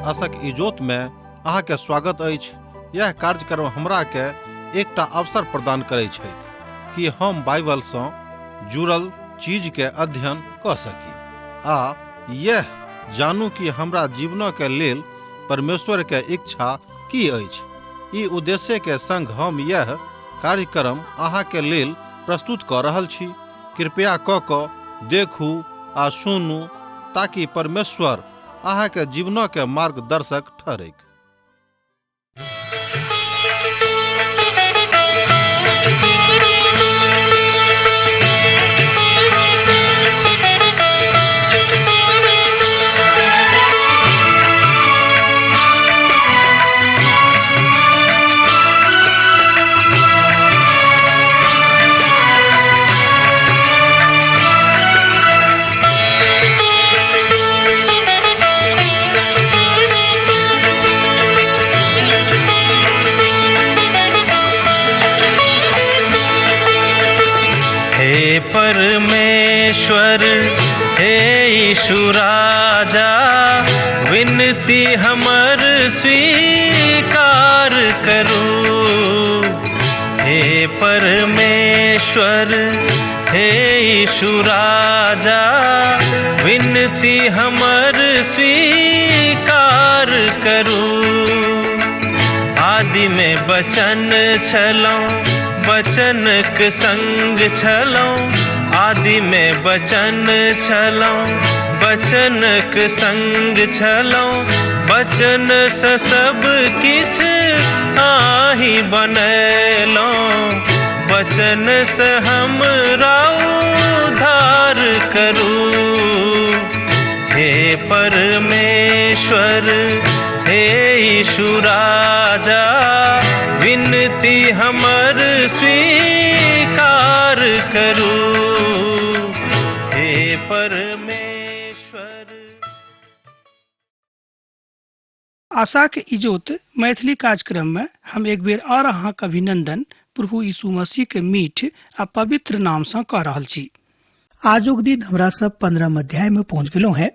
आशक इजोत में अहाँ के स्वागत अछि। यह कार्यक्रम हमरा के एकटा अवसर प्रदान करै छथि कि हम बाइबल सँ जुड़ल चीज के अध्ययन क सकी आ यह जानू कि हमरा जीवन के लेल परमेश्वर के इच्छा की अछि। ई उद्देश्य के संग हम यह कार्यक्रम अहाँ के लेल प्रस्तुत क रहल छी। कृपया क देखू आ सुनू ताकि परमेश्वर अहाँ के जीवन के मार्गदर्शक ठहरे। हे परमेश्वर, हे यीशु राजा, विनती हमर स्वीकार करू। हे परमेश्वर, हे यीशु राजा, विनती हमर स्वीकार करू। आदि में बचन छलौं, बचनक संग छलौं। आदि में बचन छलौं, बचनक संग छलौं। बचन सँ सब किछ आहि बनैलौं। बचन सँ हमरा उद्धार करू। हे परमेश्वर, हे यीशु राजा, विनती हमर स्वीकार करू। हे परमेश्वर। आशा के इजोत मैथिली कार्यक्रम में हम एक बेर और अहाँक अभिनंदन प्रभु यीशु मसीह के मीठ आ पवित्र नाम से कह रहल छी। आजुक दिन हमरा सब 15 अध्याय में पहुंच गेलौं है।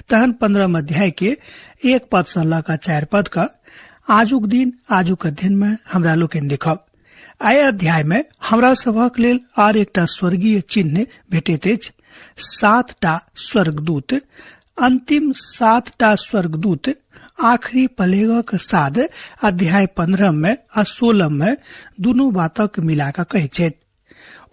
तहन 15 अध्याय के 1 पद से लऽ 4 पद का आजुक दिन आजुक अध्ययन में हमरा लोकनि देखब। आइ अध्याय में हमरा सभक लेल और एकटा स्वर्गीय चिन्ह भेटैत अछि। 7टा स्वर्गदूत, अंतिम 7टा स्वर्गदूत आखिरी प्लेगक साथ अध्याय 15 में आ 16 में दुनू बातक मिला कऽ कहै छथि।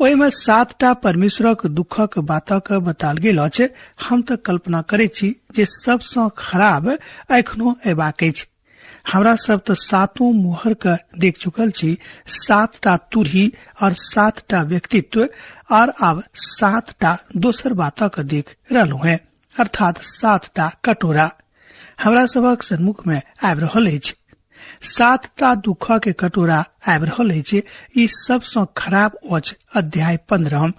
ओहि में 7टा परमेश्वरक दुखक बातक बताल गेल अछि। हम तऽ कल्पना करै छी जे सबसँ खराब एखनो अयबाक अछि। हमरा सब तो 7 मोहर का देख चुकल छी, 7टा तुरही और 7टा व्यक्तित्व, और अब 7टा दोसर बातक देख रहलू है, अर्थात 7टा कटोरा हमरा सबक सन्मुख में आबि रहल अछि। 7टा दुख के कटोरा आबि रहल अछि। ई सबसँ खराब अछि अध्याय 15,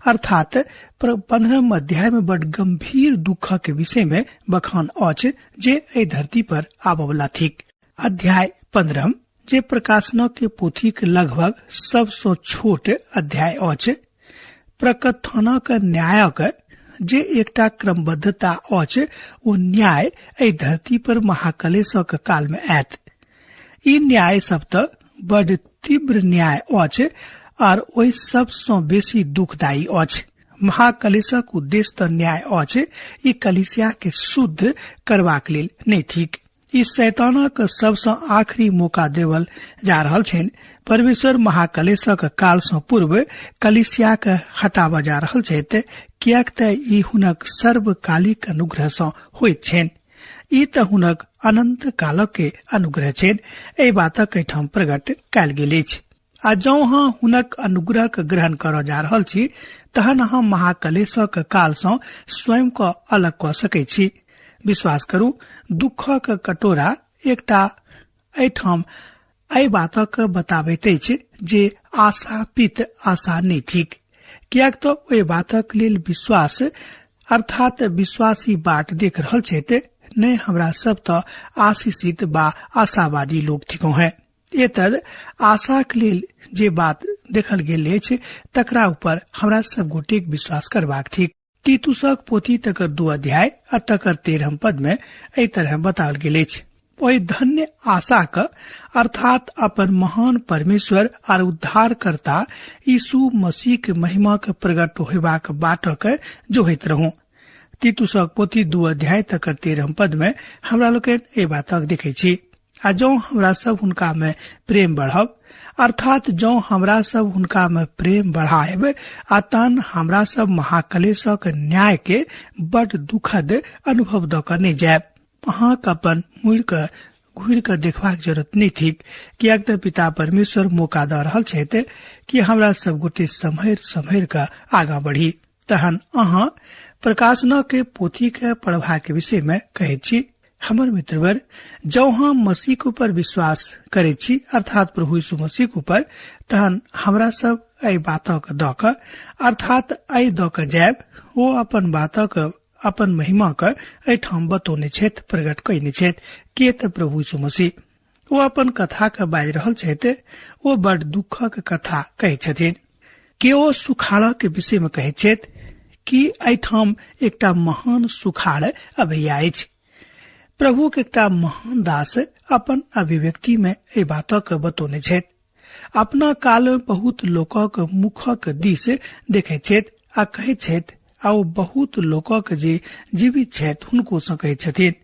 अर्थात 15 अध्याय में बड़ गंभीर दुख के विषय में बखान अछि जे एहि धरती पर आबय वाला थिक। अध्याय 15 जे प्रकाशन के पोथी के लगभग सबसँ छोट अध्याय अछि। प्रकथनक न्यायक जे एकटा क्रमबद्धता अछि, ओ न्याय एहि धरती पर महाक्लेशक काल में आयत। ई न्याय सब तऽ बड़ तीव्र न्याय अछि और ओहि सबसँ बेसी दुखदायी अछि। महाक्लेशक उद्देश्य तऽ न्याय अछि, ई कलीसिया के शुद्ध करबाक लेल नहि थिक। ई शैतानक सबसँ आखिरी मौका देवल जा रहल छनि। परमेश्वर महाक्लेशक काल सँ पूर्व कलीसिया के हटाबऽ जा रहल छथि, कियाक तऽ ई हुनक सर्वकालिक अनुग्रह सँ होइत छनि। ई तऽ हुनक अनंत कालक के अनुग्रह छनि। एहि बातक एहिठाम प्रकट कयल गेल अछि। आ जँ अहाँ हुनक अनुग्रह के ग्रहण करऽ जा रहल छी, तहन अहाँ महाक्लेशक काल सँ स्वयं को अलग कऽ सकै छी। विश्वास करू, दुखक कटोरा एकटा एहिठाम एहि बातक बताबैत अछि जे आशापित आशा नहि थिक, कियाक तऽ ओहि बातक लेल विश्वास अर्थात विश्वासी बाट देख रहल छथि। नहि हमरा सब तऽ आशीषित बा आशावादी लोग थिको है। एतद आशा के लेल जे बात देखल गेल अछि तकरा ऊपर हमरा सब गोटेक विश्वास करबाक थिक। तीतुसक पोथी तकर 2 अध्याय आ तकर 13 पद में एहि तरह बताओल गेल अछि। ओहि धन्य आशा क अर्थात अपन महान परमेश्वर और उद्धारकर्ता यीशु मसीह के महिमा के प्रकट होबाक बाट के जोहैत रहूं। तीतुसक पोथी 2 अध्याय तक 13 पद में हमरा लोग ए बातक देखे छी। आ जो हमरा सब हुनका में प्रेम बढ़ब अर्थात जो हमरा सब हुनका में प्रेम बढ़ाएब तहन हमरा सब महाक्लेशक न्याय के बड़ दुखद अनुभव द कर नहीं जायब। अहाँ अपन मुड़ के घूर के देखबाक जरूरत नहीं थी, कियाक त पिता परमेश्वर मौका द रहल छथि कि हमरा सब गोटे सम्हर के आगा बढ़ी। तहन अहाँ प्रकाशन के पोथी के पढ़बा के विषय में कहे छी। हमर मित्रवर, जब हम मसीह के ऊपर विश्वास करे छी अर्थात प्रभु यीशु मसीह के ऊपर, तहन हमरा सब एहि बातक द क अर्थात एहि द क जायब वो अपन बातक अपन महिमा के एठाम बतौने छथि, प्रकट कयने छथि। के त प्रभु यीशु मसीह वो अपन कथा के बाजि रहल छथि। वो बड़ दुखक कथा कहै छथिन कि ओ सुखाड़ के विषय में कहै छथि कि एठाम एकटा महान सुखाड़ अबैया अछि। प्रभु के एकटा महान दास अपन अभिव्यक्ति में एहि बातक बतौने छथि। अपना काल में बहुत लोकक मुखक दिस देखै छथि आ कहै छथि आ ओ बहुत लोकक जे जीवित छथि हुनको सँ कहै छथिन,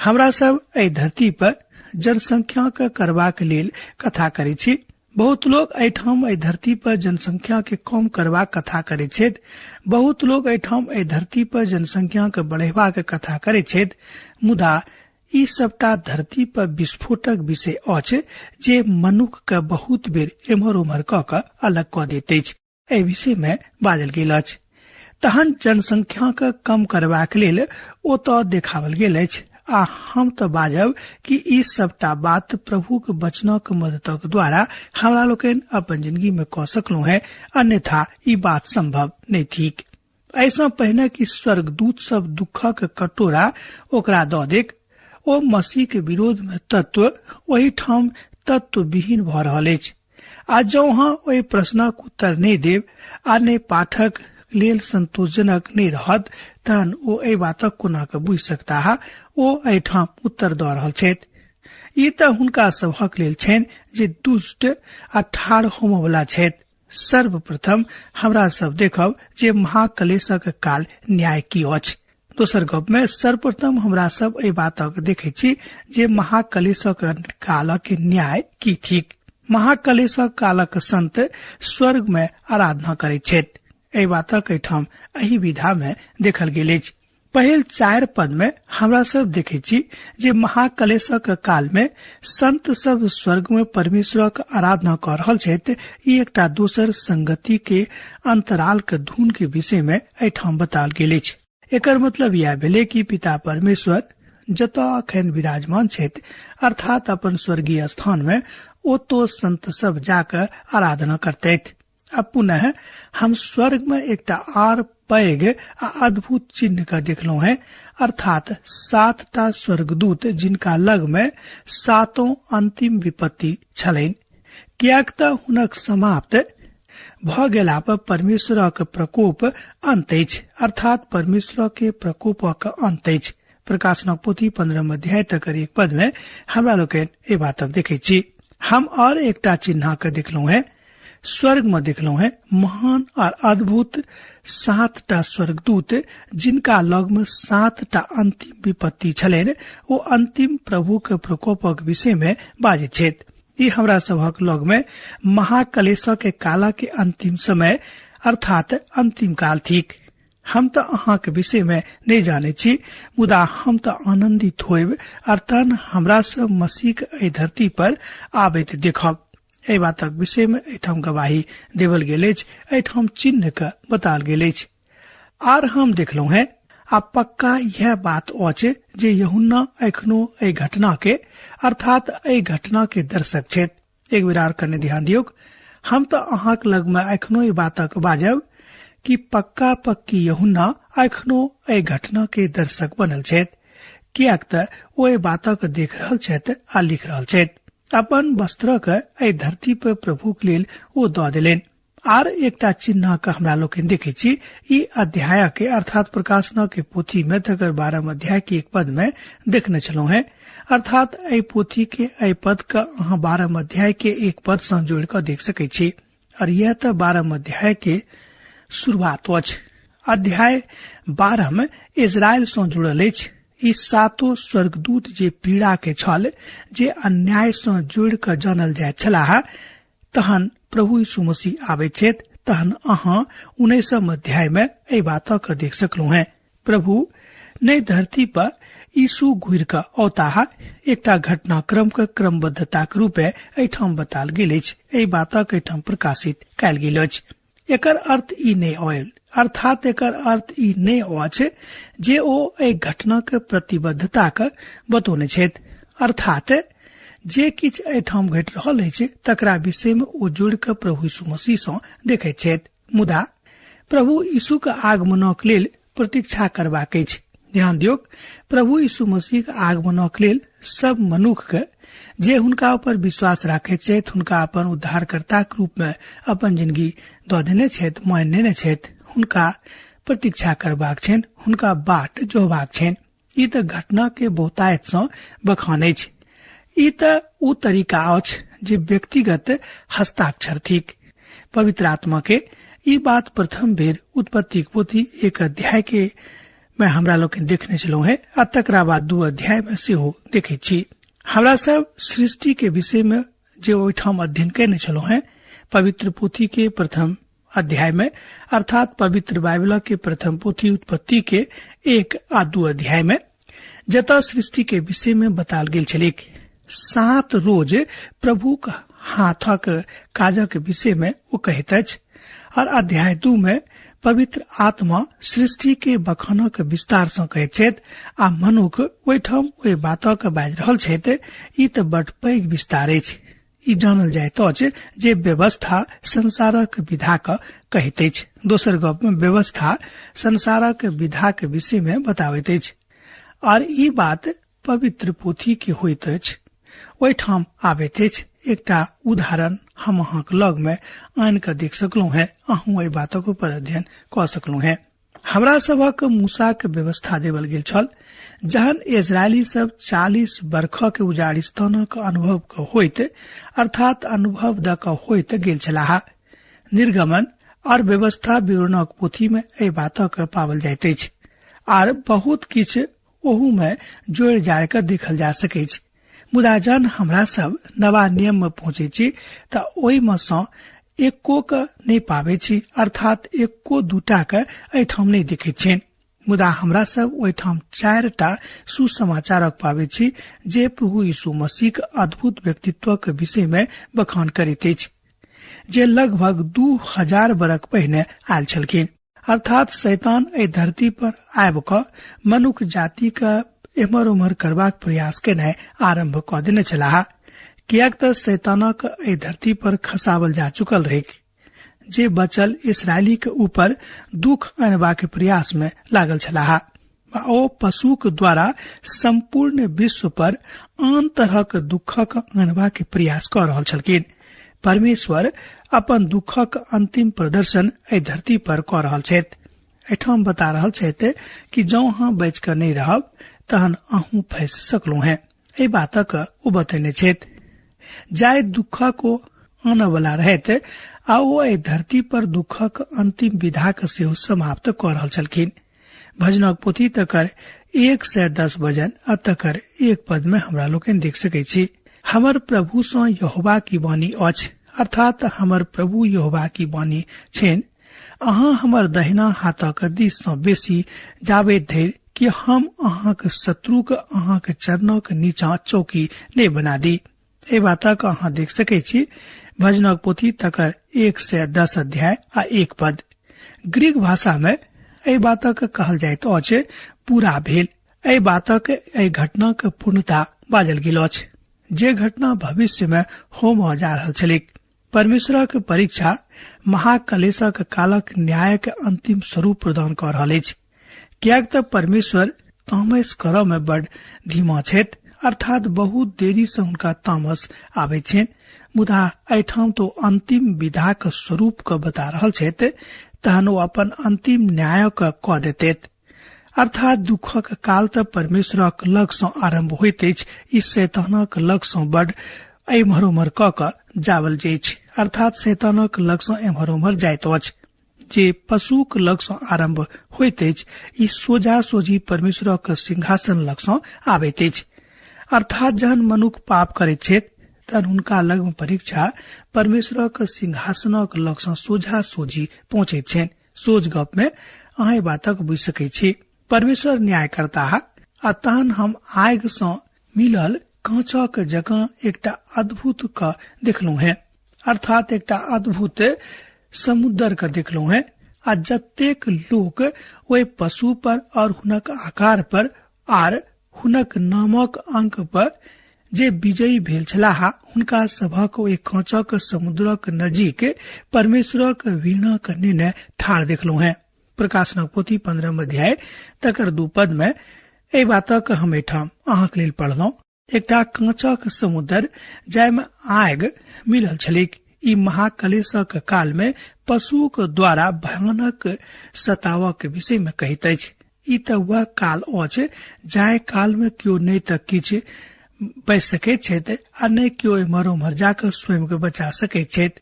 हमरा सब एहि धरती पर जनसंख्या के करबाक लेल कथा करै छी। बहुत लोग एठाम एहि धरती पर जनसंख्या के कम करबाक कथा करै छथि। बहुत लोग एठाम एहि धरती पर जनसंख्या के बढ़ेबाक कथा करै छथि। मुदा ई सबटा धरती पर विस्फोटक विषय अछि जे मनुख के बहुत बेर एम्हर उम्हर क के अलग क दैत अछि। एहि विषय में बाजल गेल अछि। तहन जनसंख्या के कम करबाक लेल ओतऽ देखावल गेल अछि। आ हम तो बाजब कि ई सबटा बात प्रभु के वचनक मददक द्वारा हमरा लोकन अपन जिंदगी में क सकलहुं है, अन्यथा ई बात संभव नहीं थिक। ऐसा पहले कि स्वर्गदूत सब दुखक कटोरा ओकरा द देक, ओ मसीह के विरोध में तत्व वही ठाम तत्व विहीन भ रहल अछि। आ जो हाँ ओहि प्रश्नक उत्तर नहीं देव आ ने पाठक लेल संतोषजनक नहीं रहत, तहन ओ एहि बातक कोना के बुझि सकता है ओ एठाम उत्तर द रहल छथि। ई त हुनका सभक लेल छनि जे दुष्ट आ ठाढ़ होमय वला छथि। सर्वप्रथम हमरा सब देखब जे महाक्लेशक काल न्याय की अछि। दोसर गप में सर्वप्रथम हमरा सब एहि बातक देखे छी जे महाक्लेशक काल के न्याय की थिक। महाक्लेशक कालक संत स्वर्ग में आराधना करे छथि। एहि बातक एठाम एहि विधा में देखल गेल अछि। पहिल 4 पद में हमरा सब देखे छी जे महाक्लेशक काल में संत सब स्वर्ग में परमेश्वरक आराधना कर रहल छथि। ई एकटा दोसर संगति के अंतराल के धुन के विषय में एठाम बताल गेल अछि। एकर मतलब यह भेलै कि पिता परमेश्वर जतऽ अखन विराजमान छथि अर्थात अपन स्वर्गीय स्थान में, ओतो संत सब जाकर आराधना करतैथ। अब पुनः हम स्वर्ग में एकटा आर पैघ आ अद्भुत चिन्ह का देखलो है, अर्थात 7टा स्वर्गदूत जिनका लग में 7 अंतिम विपत्ति छलैन। कियाक त हुनक समाप्त भ गेला पर परमेश्वरक प्रकोप अंत अछि, अर्थात परमेश्वर के प्रकोपक अंत अछि। प्रकाशनक पोथी 15 अध्याय तक 1 पद में हमरा लोग ए बातक देखे छी। हम और एकटा चिन्ह के देखलो है, स्वर्ग में देखलो है महान और अद्भुत 7टा स्वर्गदूत जिनका लग में 7टा अंतिम विपत्ति छलैन। वो अंतिम प्रभु के प्रकोपक विषय में बाजै छथि। ई हमरा सभक लग में महाक्लेश के काला के अंतिम समय अर्थात अंतिम काल थिक। हम तो अहाँ के विषय में नहीं जाने छी, मुदा हम तो आनंदित होब अर्थात हमरा सब मसीह के एहि धरती पर आबैत देखब। एहि बातक विषय में एठाम गवाही देवल गेल अछि, एठाम चिन्ह के बताल गेल अछि। आर हम देखलो है आ पक्का यह बात अछि जे यूहन्ना एखनो एहि घटना के अर्थात एहि घटना के दर्शक छथि। एक बेर आर कने ध्यान दियौ। हम तो अहाँ के लग में एखनो ई बातक बाजब कि पक्का पक्की यूहन्ना एखनो एहि घटना के दर्शक बनल छथि, कियाक त ओ एहि बातक देख रहल छथि आ लिख रहल छथि। अपन वस्त्र के एहि धरती पर प्रभु के लेल ओ द देलनि। आर एकटा चिन्ह का हमरा लोग देखे छी। ई अध्याय के अर्थात प्रकाशन के पोथी में तकर 12 अध्याय के एक पद में देखने चलो है। अर्थात ए पोथी के ए पद का अहाँ 12 अध्याय के एक पद से जोड़ कर देख सके छी। और यह तो 12 अध्याय के शुरुआत अछि। अध्याय 12 में इजराइल से जुड़ल अछि। ई 7 स्वर्गदूत जे पीड़ा के छल, जे अन्याय से जोड़ कर जानल जाय छलाह, तहन प्रभु यीशु मसीह आवे छेत। तहन अहाँ 19 अध्याय में ए बात के देख सकलू है। प्रभु ने धरती पर यीशु घुर कर औताह एकटा घटनाक्रम के क्रमबद्धता के रूप एठाम बताल गेल अछि। ए बात के एठाम प्रकाशित कयल गेल अछि। एकर अर्थ ई नै होयल, अर्थात एकर अर्थ ई नै अछि जे ओ एक घटना के प्रतिबद्धता के बतौने छथि। अर्थात जे किछ एठाम घटि रहल अछि तकरा विषय में ओ जोड़ के प्रभु यीशु मसीह सँ देखै छथि। मुदा प्रभु यीशु के आगमनक लेल प्रतीक्षा करबाक अछि। ध्यान दियौ, प्रभु यीशु मसीह के आगमनक लेल सब मनुष्य के जे हुनका ऊपर विश्वास राखे छथि, हुनका अपन उद्धारकर्ता के रूप में अपन जिंदगी दऽ देने छथि, मान लेने छथि, हुनका प्रतीक्षा करबाक छनि, हुनका बाट जोहबाक छनि। ई तऽ घटना के बहुतायत सँ बखान अछि। ई तऽ ओ तरीका अछि जे व्यक्तिगत हस्ताक्षर थिक। पवित्र आत्मा के ई बात प्रथम बेर उत्पत्ति के पोथी 1 अध्याय के मैं हमरा लोग देखने चलो है। आ तकरा बाद 2 अध्याय में सेहो देखे छी। हमरा सब सृष्टि के विषय में जे ओहिठाम अध्ययन करने चलो है। पवित्र पोथी के प्रथम अध्याय में, अर्थात पवित्र बाइबल के प्रथम पोथी उत्पत्ति के 1 आ 2 अध्याय में, जतऽ सृष्टि के विषय में बताल गेल छलिक। 7 रोज प्रभु का हाथक काजक विषय में वो कहैत अछि। और अध्याय 2 में पवित्र आत्मा सृष्टि के बखानक विस्तार से कहैत छथि। आ मनुख ओहिठाम ओहि बातक बाजि रहल छथि। ई तऽ बड पैघ विस्तार अछि। ई जानल जाइत अछि जे व्यवस्था संसारक विधा के कहैत अछि। दोसर गप में व्यवस्था संसारक विधा के विषय में बताबैत अछि। और ई बात पवित्र पोथी के होइत अछि। ओहिठाम आबैत अछि। एकटा उदाहरण हम अहाँक लग में आन के देख सकलू है। अहूँ एहि बातक ऊपर अध्ययन क सकलू है। हमरा सबक मूसा के व्यवस्था देवल गेल छल। जहन इजरायली सब 40 बरख के उजाड़िस्तानक अनुभव के होइत, अर्थात अनुभव द के होइत गेल छलाह। निर्गमन और व्यवस्था विवरणक पोथी में एहि बातक पावल जाइत अछि। आर बहुत किछ ओहू में जोड़ जाड़ के देखल जा सकै छै। मुदा जन हमरा सब नवा नियम में पहुंचे छी त ओहि में सँ एको के नहीं पावे छी, अर्थात एको दूटा के एठाम नहीं देखे छी। मुदा हमरा सब ओहिठाम 4टा सुसमाचारक पावे छी जे प्रभु यीशु मसीह के अद्भुत व्यक्तित्व के विषय में बखान करैत अछि, जे लगभग 2000 बरख पहिने आयल छलखिन। अर्थात शैतान एहि धरती पर आबि क मनुष्य जाति का एम्हर उम्हर करबाक प्रयास केनाइ आरंभ क देने छलाह। कियाक तऽ शैतानक एहि धरती पर खसावल जा चुकल रहे, जे बचल इसराइली के ऊपर दुख आनबा के प्रयास में लागल छलाह। ओ पशु के द्वारा संपूर्ण विश्व पर आन तरहक दुखक आनबा के प्रयास क रहल छलखिन। परमेश्वर अपन दुखक अंतिम प्रदर्शन एहि धरती पर क रहल छथि। एठाम बता रहल छथि कि जौं अहाँ बच कर नहीं रहब तहन अहूँ फंस सकलू हैं। एहि बातक ओ बतैने छथि। जाय दुख को आने वाला रहते आ ओ एहि धरती पर दुखक अंतिम विधा के सेहो समाप्त क रहल छलखिन। भजनक पोथी तकर 110 भजन आ तकर 1 पद में हमरा लोकनि देख सकै छी। हमर प्रभु सँ यहोवा की वाणी अछि, अर्थात हमर प्रभु यहोवा की वाणी छनि। अहाँ हमर दहिना हाथक दिस सँ बेसी जाबे धरि कि हम अहाँक शत्रु के अहाँक चरणक नीचा चौकी नहीं बना दी। ए बातक अहाँ देख सकै छी। भजनक पोथी तकर 110 अध्याय आ 1 पद। ग्रीक भाषा में एहि बातक कहल जाइत अछि पूरा भेल। एहि बातक एहि घटना के पूर्णता बाजल गेल अछि, जे घटना भविष्य में होम जा रहल छलिक। परमेश्वरक परीक्षा महाकलेशक कालक न्याय के अंतिम स्वरूप प्रदान कर रहल अछि। कियाक तऽ परमेश्वर तामस करऽ में बड़ धीमा छथि, अर्थात बहुत देरी से हुनका तामस आवे छेन। मुदा एठाम तो अंतिम विधा के स्वरूप के बता रहल छेत, तहन ओ अपन अंतिम न्याय के क देतेत। अर्थात दुखक काल त परमेश्वरक लग सँ आरंभ होइत अछि, ई शैतानक लग सँ बड एम्हर उम्हर क जावल जाइछ। अर्थात शैतानक लग सँ एम्हर उम्हर जाइत अछि। जे पशुक लग सँ आरंभ होइत अछि, ई सोझा सोझी परमेश्वरक सिंहासन लग सँ आबैत अछि। अर्थात जहन मनुख पाप करैत छथि तहन हुनका लग में परीक्षा परमेश्वरक सिंहासनक लग सँ सोझा सोझी पहुंचैत छनि। सोझ गप में अहाँ बातक बुझि सकै छी। परमेश्वर न्याय करता आ तहन हम आगि सँ मिलल कांचक जगह एकटा अद्भुत क देखलहुं है। अर्थात एकटा अद्भुत समुद्र के देखलहुं है। आ जतेक लोक ओहि पशु पर और हुनक आकार पर आर हुनक नामक अंक पर जे विजयी भेल छलाह, हुनका सभक ओहि कांचक समुद्रक नजीक परमेश्वरक वीणा के निर्णय ठाढ़ देखलहुं है। प्रकाशनक पोथी 15 अध्याय तकर 2 पद में एहि बातक हम एठाम अहाँक लेल पढ़लहुं। एकटा कांचक समुद्र जाहिमे आगि मिलल छलिक। ई महाकलेशक काल में पशुक द्वारा भयानक सतावक विषय में कहैत अछि। ई त वह काल अछि जाहि काल में क्यों नहीं त किछ बच सकैत छथि आ नहीं क्यों एम्हर उम्हर जाकर स्वयं के बचा सकैत छथि।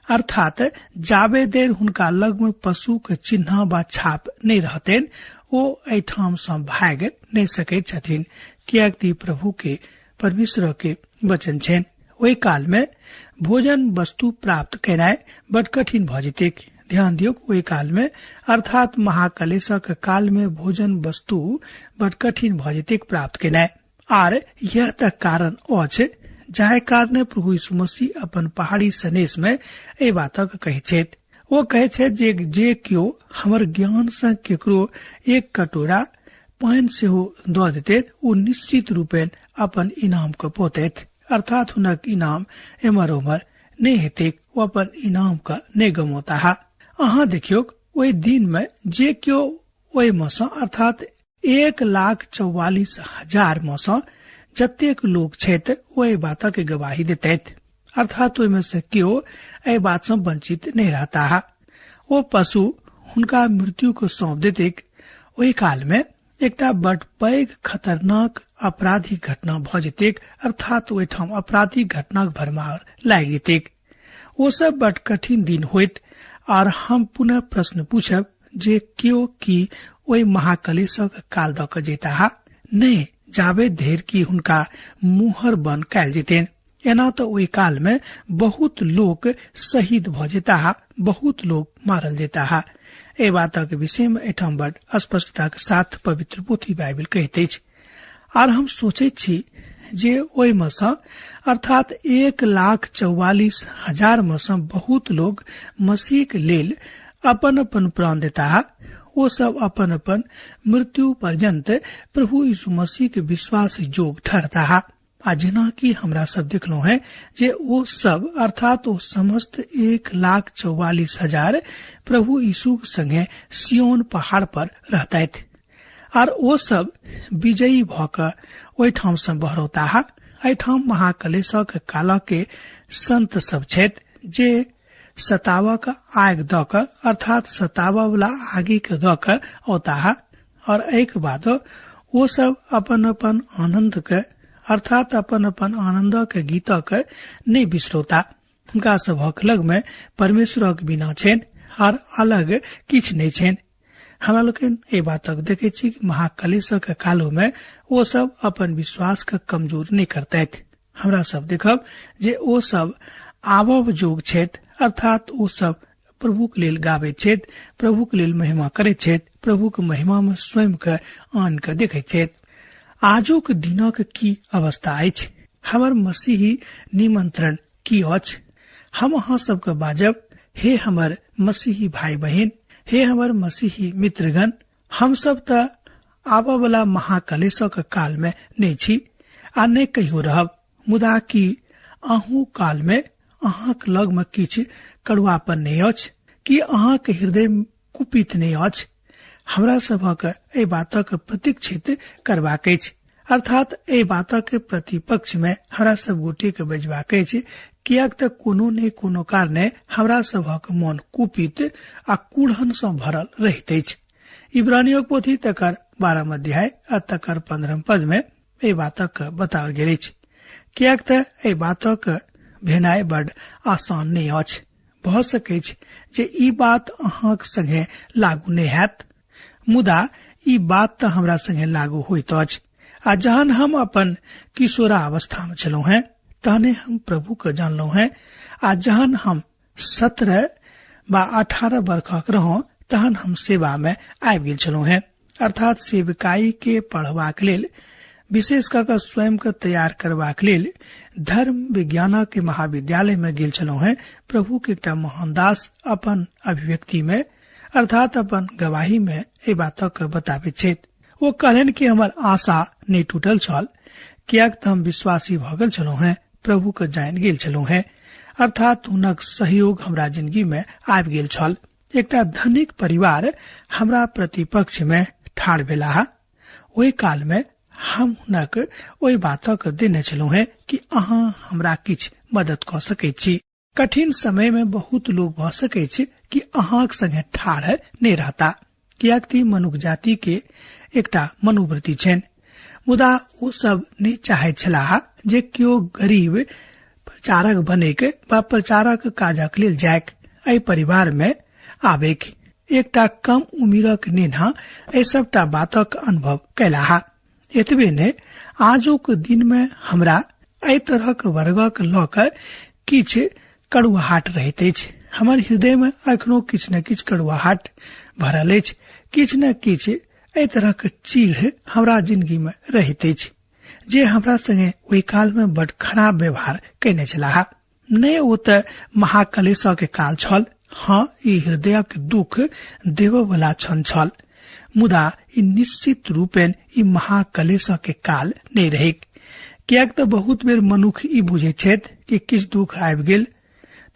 अर्थात जाबे देर हुनका लग में पशु के चिन्ह वा छाप नहीं रहतेन, ओ एठाम सँ भाग नहीं सकैत छथिन, कियाकि प्रभु के परमेश्वर के वचन छनि। ओहि काल में भोजन वस्तु प्राप्त करनाय बड़ कठिन भ जेतैक। ध्यान दियौ, ओहि काल में अर्थात महाकलेशक काल में भोजन वस्तु बड़ कठिन भ जेतैक प्राप्त करनाय। आर यह त कारण अछि जाहि कारणे प्रभु यीशु मसीह अपन पहाड़ी संदेश में ए बातक कहै छथि। ओ कहै छथि जे कियो हमर ज्ञान सँ केकरो एक कटोरा पानि सेहो द देतै, ओ निश्चित रूपेण अपन इनाम के पौतैत। अर्थात हुनक इनाम एम्हर उम्हर नहीं हेतै, ओ अपन इनाम के नहीं गमौताह। अहाँ देखियौ, ओहि दिन में जे कियो ओहि में सँ अर्थात 1,44,000 में सँ जतेक लोग छथि ओहि बातक गवाही देतैथ। अर्थात ओहि में से कियो एहि बात सँ वंचित नहीं रहता। ओ पशु हुनका मृत्यु को सौंप देतैक। ओहि काल में एकटा बड़ पैघ खतरनाक आपराधिक घटना भ जेतैक। अर्थात ओहिठाम आपराधिक घटनाक भरमार लागि जेतैक। ओ सब बड़ कठिन दिन होइत। और हम पुनः प्रश्न पूछब जे कियो की ओहि महाकलेशक काल द क जेताह? नहीं, जाबे धरि की हुनका मुहर बंद कयल जेतैन। एना तो ओहि काल में बहुत लोग शहीद भ जेताह, बहुत लोग मारल जेताह। ए बातक विषय में एठाम बड़ स्पष्टता के साथ पवित्र पोथी बाइबल कहैत अछि। और हम सोचैत छी जे ओहि में सँ अर्थात 1,44,000 में सँ बहुत लोग मसीह के लेल अपन अपन प्राण देताह। वो सब अपन अपन मृत्यु पर्यंत प्रभु यीशु मसीह के विश्वास योग्य ठहरताह। आ जेना कि हमरा सब देखलो है जे वो सब अर्थात वो समस्त 1,44,000 प्रभु यीशु के संगे सियोन पहाड़ पर रहतैथ। और वो सब विजयी भ क ओहिठाम सँ बहरौताह। एहिठाम महाकलेशक काल के संत सब छथि जे सतावक आग द क अर्थात सतावा वाला आगे के द क औताह। और एक बाद वो सब अपन अपन आनंद के अर्थात अपन अपन आनंद के गीत के नहीं बिसरौता। हुनका सभक लग में परमेश्वरक बिना छेन और अलग किछ नहीं छेन। हमरा लोकन ए बातक देखे छी कि महाकलेशक कालो में वो सब अपन विश्वास के कमजोर नहीं करतैथ। हमरा सब देखब जे वो सब आबव जोग छथि। अर्थात वो सब प्रभु के लेल गाबैत छथि, प्रभु के लेल महिमा करैत छथि, प्रभु के महिमा में स्वयं के आन के देखैत छथि। आजुक दिनक की अवस्था अछि? हमर मसीही निमंत्रण की अछि? हम अहाँ सबके बाजब, हे हमर मसीही भाई बहन, हे हमर मसीही मित्रगण, हम सब त आबा वाला महाकलेशक काल में नहीं छी आ नहीं कहियो रहब। मुदा कि अहू काल में अहाँक लग में किछ कड़ुआपन नहीं अछि कि अहाँक हृदय कुपित नहीं अछि? हमरा सभक एहि बातक प्रतीक्षित करबाक अछि। अर्थात ए बातक के प्रतिपक्ष में हमरा सब गोटे के बजबाक अछि, कियाक त कोनो ने कोनो कारणे हमरा सबक मन कुपित आ कूढ़न सँ भरल रहैत अछि। इब्रानियों पोथी तकर 12 अध्याय आ तकर 15 पद में ए बातक बताओल गेल अछि। कियाक त ए बातक भेनाय बड़ आसान नहीं अछि। भ सकै छै जे ई बात अहाँक संगे लागू नहीं हैत, मुदा ई बात त हमरा संगे लागू होइत अछि। आ जहन हम अपन किशोरावस्था में छलहुं हैं तहने हम प्रभु के जानलहुं हैं। आ जहन हम 17 वा 18 वर्षक रहौं तहन हम सेवा में आबि गेल छलहुं हैं, अर्थात सेवकाई के पढ़बाक लेल, विशेष कऽ स्वयं के तैयार करबाक लेल धर्म विज्ञान के महाविद्यालय में गेल छलहुं हैं। प्रभु के एकटा महान दास अपन अभिव्यक्ति में अर्थात अपन गवाही में ए बातक बताबैत छथि। वो कहलन कि हमर आशा नहीं टूटल छल, कियाक त हम विश्वासी भ गेल छलहुं हैं, प्रभु के जान गेल छलहुं हैं, अर्थात हुनक सहयोग हमरा जिंदगी में आबि गेल छल। एकटा धनिक परिवार हमरा प्रतिपक्ष में ठाढ़ भेलाह। ओहि काल में हम हुनक ओहि बातक देने छलहुं हैं कि अहाँ हमरा किछ मदद क सकैत छी। कठिन समय में बहुत लोग भ सकै छै कि अहाँक संगे ठाढ़ नहीं रहता, कियाक कि मनुख जाति के एकटा मनोवृत्ति छनि। मुदा ओ सब नहीं चाहे छलाह जे केओ गरीब प्रचारक बनेक वा प्रचारक काजक लेल जायक एहि परिवार में आबेक। एकटा कम उमिरक नेना एहि सबटा बातक अनुभव कैलाह। एतबे ने आजुक दिन में हमरा एहि तरहक वर्गक लऽ कऽ किछ कड़ुआहट रहैत अछि। हमर हृदय में अखनो किछ न किछ कड़ुआहट भरल अछि। किछ न किछ एहि तरहक चीड़ हमरा जिंदगी में रहैत अछि जे हमरा संगे ओहि काल में बड़ खराब व्यवहार कैने छलाह। नहि ओ त महाकलेश के काल छल, हाँ ई हृदयक दुख देव वाला क्षण छल, मुदा ई निश्चित रूपेण ई महाकलेश के काल नहीं रहे। कियाक त बहुत बेर मनुख ई बुझे छथि कि किछ दुख आबि गेल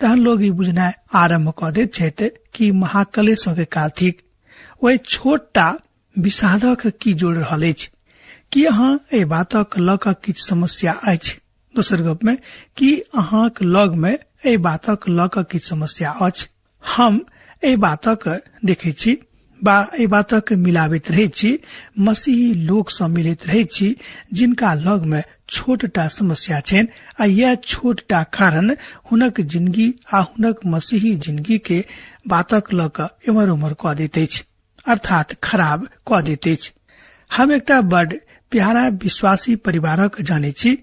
तहन लोग ई बुझनाय आरंभ क दैत छथि कि महाकलेश के काल थिक। ओहि छोटटा विषादक की जोड़ रहल अछि कि अहाँ एहि बातक लऽ कऽ किछ समस्या अछि। दोसर गप में कि अहाँक लग में एहि बातक लऽ कऽ किछ समस्या अछि। हम एहि बातक देखै छी बा एहि बातक मिलाबैत रहै छी, मसीही लोक सँ मिलैत रहै छी जिनका लग में छोटटा समस्या छनि आ यह छोटटा कारण हुनक जिंदगी आ हुनक मसीही जिंदगी के बातक लऽ कऽ एमहर उमहर कऽ दैत अछि, अर्थात खराब कऽ दैत अछि। हम एकटा बड़ प्यारा विश्वासी परिवारक जानै छी,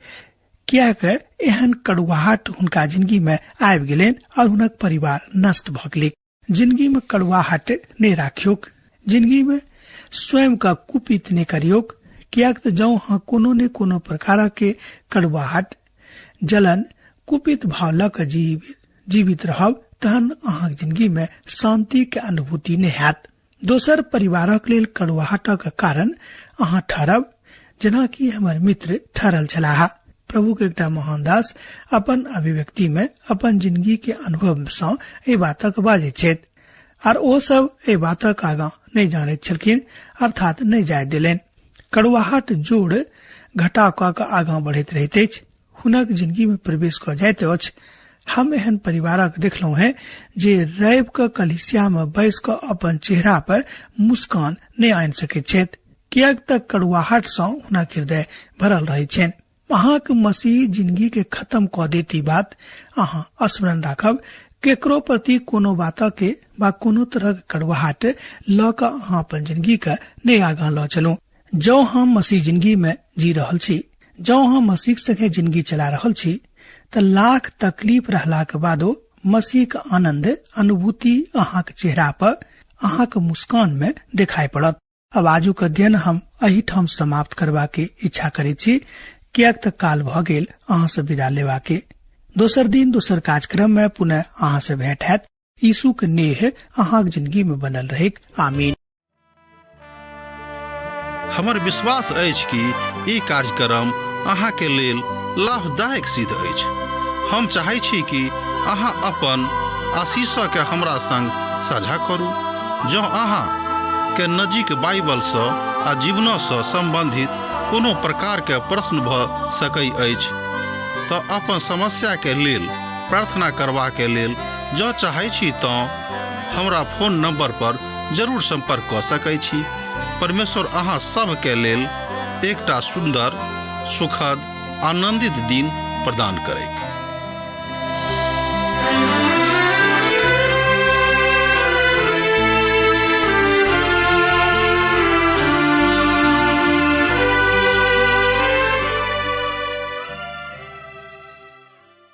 कियाक एहन कड़ुआहट हुनका जिंदगी में आबि गेलनि और हुनक परिवार नष्ट भ गेलै। जिंदगी में कड़ुआहट नहीं राखियोक, जिंदगी में स्वयं का कुपित नहीं करियोक, कियाक त जौं हाँ कोनो ने कोनो प्रकार के कड़ुआहट, जलन, कुपित भाव लऽ कऽ जीवित रहब तहन अहाँक जिंदगी में शांति के अनुभूति नहीं हैत। दोसर परिवारक लेल कड़ुआहटक कारण अहाँ ठहरब, जेना कि हमर मित्र ठहरल छलाह। प्रभु के एकटा महान दास अपन अभिव्यक्ति में अपन जिंदगी के अनुभव सँ एहि बातक बाजै छथि और ओ सब एहि बातक आगां नहीं जानैत छलखिन, अर्थात नहीं जाय देलनि। कड़ुआहट जोड़ घटा कऽ आगां बढ़ैत रहैत अछि, हुनक जिंदगी में प्रवेश कऽ जाइत अछि। हम एहन परिवारक देखलहुं हैं जे रवि के कलिसिया में बैस कऽ अपन चेहरा पर मुस्कान नहीं आनि सकैत छथि, कियाक त कड़ुआहट सँ हुनक हृदय भरल रहै छनि। अहाँक मसीही जिंदगी के खत्म कऽ देती बात अहाँ स्मरण राखब। केकरो प्रति कोनो बात के बा कोनो तरह कड़ुआहट लऽ कऽ अहाँ अपन जिंदगी के नहीं आगां लऽ चलू। जौं हम मसीह जिंदगी में जी रहल छी, जौं हम मसीह संगे जिंदगी चला रहल छी, त लाख तकलीफ रहलाक बादो मसीह के आनंद अनुभूति अहाँक चेहरा पर, अहाँक मुस्कान में दिखाई पड़त। अब आजुक अध्ययन हम एही ठाम समाप्त करबा के इच्छा करैत छी, कियाक त काल भ गेल अहाँ से विदा लेवा के। दोसर दिन दोसर कार्यक्रम में पुनः अहाँ से भेंट हैत। यीशु के नेह अहाँक जिंदगी में बनल रहे। आमीन। हमर विश्वास अछि कि ई कार्यक्रम अहाँ के लेल लाभदायक सिद्ध अछि। हम चाहै छी कि अहाँ अपन आशीषक के हमरा संग साझा करू। जँ अहाँ के नजीक बाइबल सँ आ जीवन सँ संबंधित कोनो प्रकार के प्रश्न भ सकै अछि तऽ अपन समस्या के लेल प्रार्थना करबा के लेल जँ चाहै छी तऽ हमरा फोन नंबर पर जरूर संपर्क कऽ सकै छी। परमेश्वर अहाँ सबके लेल एकटा सुंदर, सुखद, आनंदित दिन प्रदान करैक।